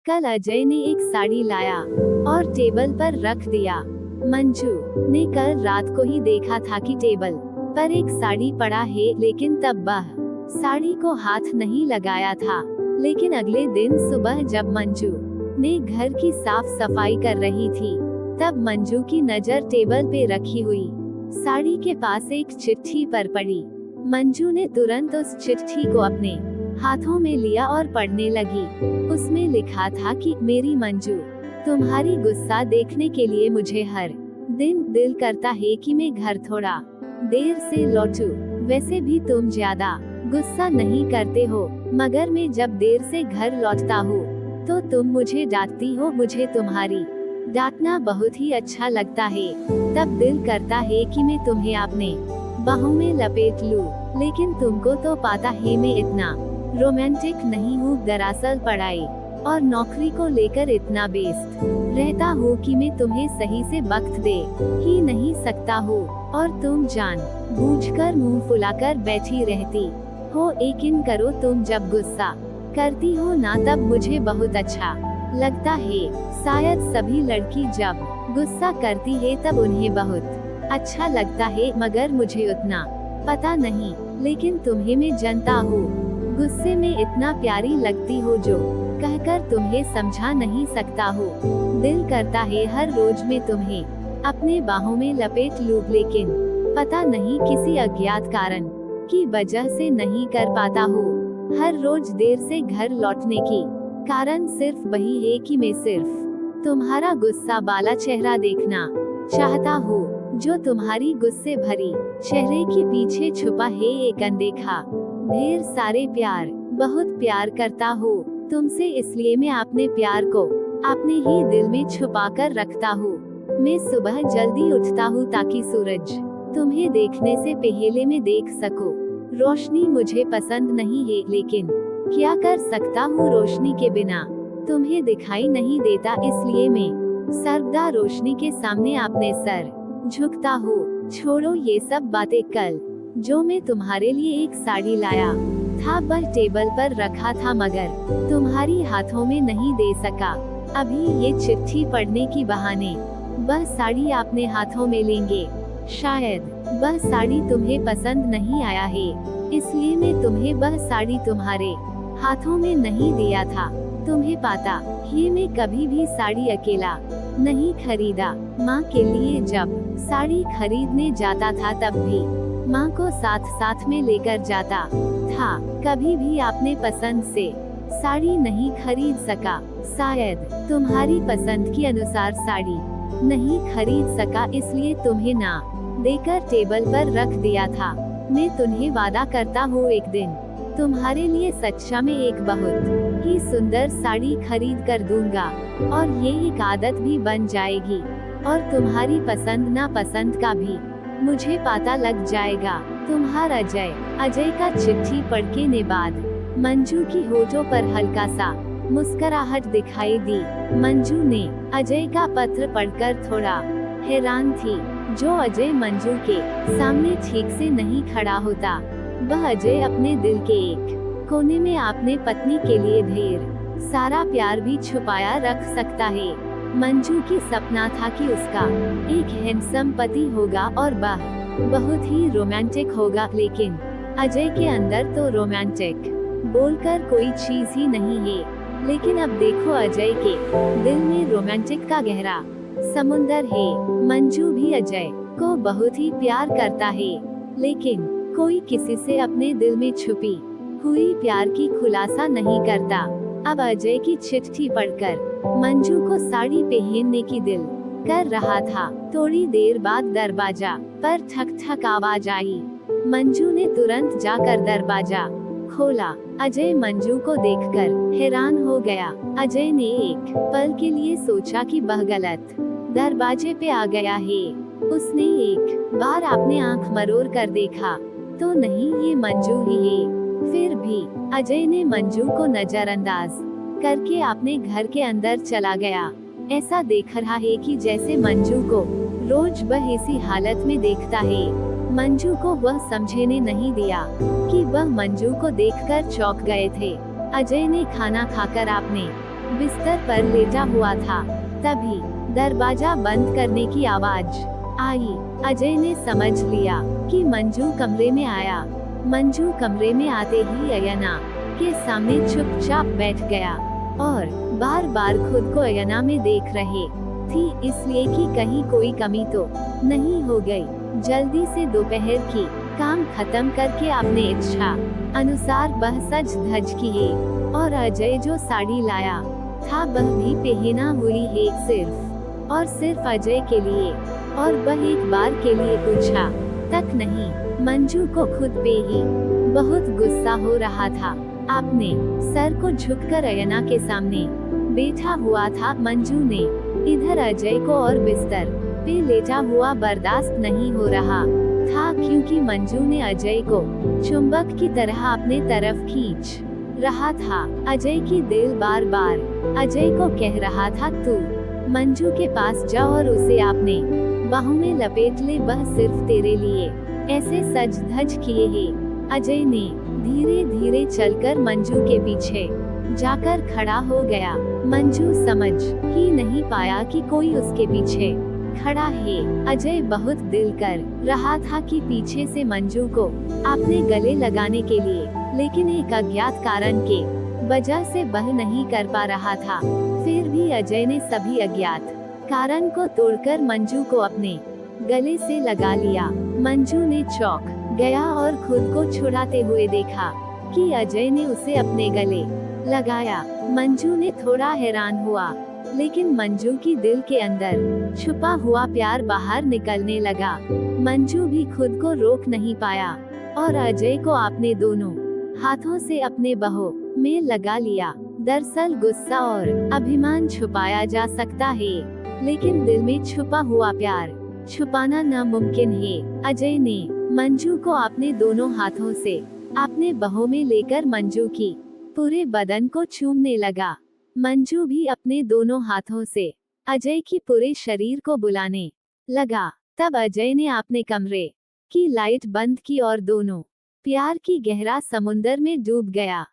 कल अजय ने एक साड़ी लाया और टेबल पर रख दिया। मंजू ने कल रात को ही देखा था कि टेबल पर एक साड़ी पड़ा है, लेकिन तब वह साड़ी को हाथ नहीं लगाया था। लेकिन अगले दिन सुबह जब मंजू ने घर की साफ सफाई कर रही थी, तब मंजू की नजर टेबल पे रखी हुई साड़ी के पास एक चिट्ठी पर पड़ी। मंजू ने तुरंत उस चिट्ठी को अपने हाथों में लिया और पढ़ने लगी। उसमें लिखा था कि मेरी मंजू, तुम्हारी गुस्सा देखने के लिए मुझे हर दिन दिल करता है कि मैं घर थोड़ा देर से लौटूं। वैसे भी तुम ज्यादा गुस्सा नहीं करते हो, मगर मैं जब देर से घर लौटता हूँ तो तुम मुझे डांटती हो। मुझे तुम्हारी डांटना बहुत ही अच्छा लगता है। तब दिल करता है कि मैं तुम्हें अपने बाहों में लपेट लूं, लेकिन तुमको तो पता है मैं इतना रोमांटिक नहीं हूँ। दरअसल पढ़ाई और नौकरी को लेकर इतना व्यस्त रहता हूँ कि मैं तुम्हें सही से वक्त दे ही नहीं सकता हूँ, और तुम जान बूझकर मुंह फुलाकर बैठी रहती हो। यकीन करो, तुम जब गुस्सा करती हो ना, तब मुझे बहुत अच्छा लगता है। शायद सभी लड़की जब गुस्सा करती है तब उन्हें बहुत अच्छा लगता है, मगर मुझे उतना पता नहीं। लेकिन तुम्हें मैं जानता हूँ, गुस्से में इतना प्यारी लगती हो जो कहकर तुम्हें समझा नहीं सकता हो। दिल करता है हर रोज मैं तुम्हें अपने बाहों में लपेट लूं, लेकिन पता नहीं किसी अज्ञात कारण की वजह से नहीं कर पाता हूँ। हर रोज देर से घर लौटने की कारण सिर्फ वही है कि मैं सिर्फ तुम्हारा गुस्सा वाला चेहरा देखना चाहता हूँ, जो तुम्हारी गुस्से भरी चेहरे के पीछे छुपा है एक अनदेखा ढेर सारे प्यार। बहुत प्यार करता हूँ तुमसे, इसलिए मैं अपने प्यार को अपने ही दिल में छुपा कर रखता हूँ। मैं सुबह जल्दी उठता हूँ ताकि सूरज तुम्हें देखने से पहले मैं देख सकूं। रोशनी मुझे पसंद नहीं है, लेकिन क्या कर सकता हूँ, रोशनी के बिना तुम्हें दिखाई नहीं देता, इसलिए मैं सर्वदा रोशनी के सामने अपने सर झुकता हूँ। छोड़ो ये सब बातें। कल जो मैं तुम्हारे लिए एक साड़ी लाया था वह टेबल पर रखा था, मगर तुम्हारी हाथों में नहीं दे सका। अभी ये चिट्ठी पढ़ने की बहाने वह साड़ी अपने हाथों में लेंगे। शायद वह साड़ी तुम्हें पसंद नहीं आया है, इसलिए मैं तुम्हें वह साड़ी तुम्हारे हाथों में नहीं दिया था। तुम्हें पता है मैं कभी भी साड़ी अकेला नहीं खरीदा। माँ के लिए जब साड़ी खरीदने जाता था तब भी माँ को साथ साथ में लेकर जाता था। कभी भी अपने पसंद से साड़ी नहीं खरीद सका। शायद तुम्हारी पसंद के अनुसार साड़ी नहीं खरीद सका, इसलिए तुम्हें ना देकर टेबल पर रख दिया था। मैं तुम्हें वादा करता हूँ एक दिन तुम्हारे लिए सच्चा में एक बहुत ही सुंदर साड़ी खरीद कर दूंगा, और ये एक आदत भी बन जाएगी, और तुम्हारी पसंद ना पसंद का भी मुझे पता लग जाएगा। तुम्हारा अजय। अजय का चिट्ठी पढ़ने के बाद मंजू की होठों पर हल्का सा मुस्कुराहट दिखाई दी। मंजू ने अजय का पत्र पढ़कर थोड़ा हैरान थी। जो अजय मंजू के सामने ठीक से नहीं खड़ा होता, वह अजय अपने दिल के एक कोने में अपने पत्नी के लिए ढेर सारा प्यार भी छुपाया रख सकता है। मंजू की सपना था कि उसका एक हैंडसम पति होगा और वह बहुत ही रोमांटिक होगा, लेकिन अजय के अंदर तो रोमांटिक बोलकर कोई चीज ही नहीं है। लेकिन अब देखो, अजय के दिल में रोमांटिक का गहरा समुंदर है। मंजू भी अजय को बहुत ही प्यार करता है, लेकिन कोई किसी से अपने दिल में छुपी हुई प्यार की खुलासा नहीं करता। अब अजय की चिट्ठी पढ़कर मंजू को साड़ी पहनने की दिल कर रहा था। थोड़ी देर बाद दरवाजा पर ठक ठक आवाज आई। मंजू ने तुरंत जाकर दरवाजा खोला। अजय मंजू को देखकर हैरान हो गया। अजय ने एक पल के लिए सोचा कि वह गलत दरवाजे पे आ गया है। उसने एक बार अपने आंख मरोड़ कर देखा तो नहीं, ये मंजू ही है। फिर भी अजय ने मंजू को नजरअंदाज करके अपने घर के अंदर चला गया। ऐसा देख रहा है कि जैसे मंजू को रोज वह इसी हालत में देखता है। मंजू को वह समझने नहीं दिया कि वह मंजू को देखकर चौंक गए थे। अजय ने खाना खाकर अपने बिस्तर पर लेटा हुआ था। तभी दरवाजा बंद करने की आवाज आई। अजय ने समझ लिया कि मंजू कमरे में आया। मंजू कमरे में आते ही अयना के सामने चुपचाप बैठ गया और बार बार खुद को अयना में देख रहे थी, इसलिए कि कहीं कोई कमी तो नहीं हो गई। जल्दी से दोपहर की काम खत्म करके अपने इच्छा अनुसार वह सज धज किए और अजय जो साड़ी लाया था वह भी पहना हुई है, सिर्फ और सिर्फ अजय के लिए, और वह एक बार के लिए पूछा तक नहीं। मंजू को खुद पे ही बहुत गुस्सा हो रहा था। अपने सर को झुककर अयना के सामने बैठा हुआ था। मंजू ने इधर अजय को और बिस्तर पे लेटा हुआ बर्दाश्त नहीं हो रहा था, क्योंकि मंजू ने अजय को चुंबक की तरह अपने तरफ खींच रहा था। अजय की दिल बार बार अजय को कह रहा था, तू मंजू के पास जा और उसे अपने बाहों में लपेट ले, वह सिर्फ तेरे लिए ऐसे सज धज किए है। अजय ने धीरे धीरे चलकर मंजू के पीछे जाकर खड़ा हो गया। मंजू समझ ही नहीं पाया कि कोई उसके पीछे खड़ा है। अजय बहुत दिल कर रहा था कि पीछे से मंजू को अपने गले लगाने के लिए, लेकिन एक अज्ञात कारण के वजह से वह नहीं कर पा रहा था। फिर भी अजय ने सभी अज्ञात कारण को तोड़कर मंजू को अपने गले से लगा लिया। मंजू ने चौंक गया और खुद को छुड़ाते हुए देखा कि अजय ने उसे अपने गले लगाया। मंजू ने थोड़ा हैरान हुआ, लेकिन मंजू की दिल के अंदर छुपा हुआ प्यार बाहर निकलने लगा। मंजू भी खुद को रोक नहीं पाया और अजय को अपने दोनों हाथों से अपने बाहों में लगा लिया। दरअसल गुस्सा और अभिमान छुपाया जा सकता है, लेकिन दिल में छुपा हुआ प्यार छुपाना नामुमकिन है। अजय ने मंजू को अपने दोनों हाथों से अपने बाहों में लेकर मंजू की पूरे बदन को चूमने लगा। मंजू भी अपने दोनों हाथों से अजय की पूरे शरीर को बुलाने लगा। तब अजय ने अपने कमरे की लाइट बंद की और दोनों प्यार की गहरा समुंदर में डूब गया।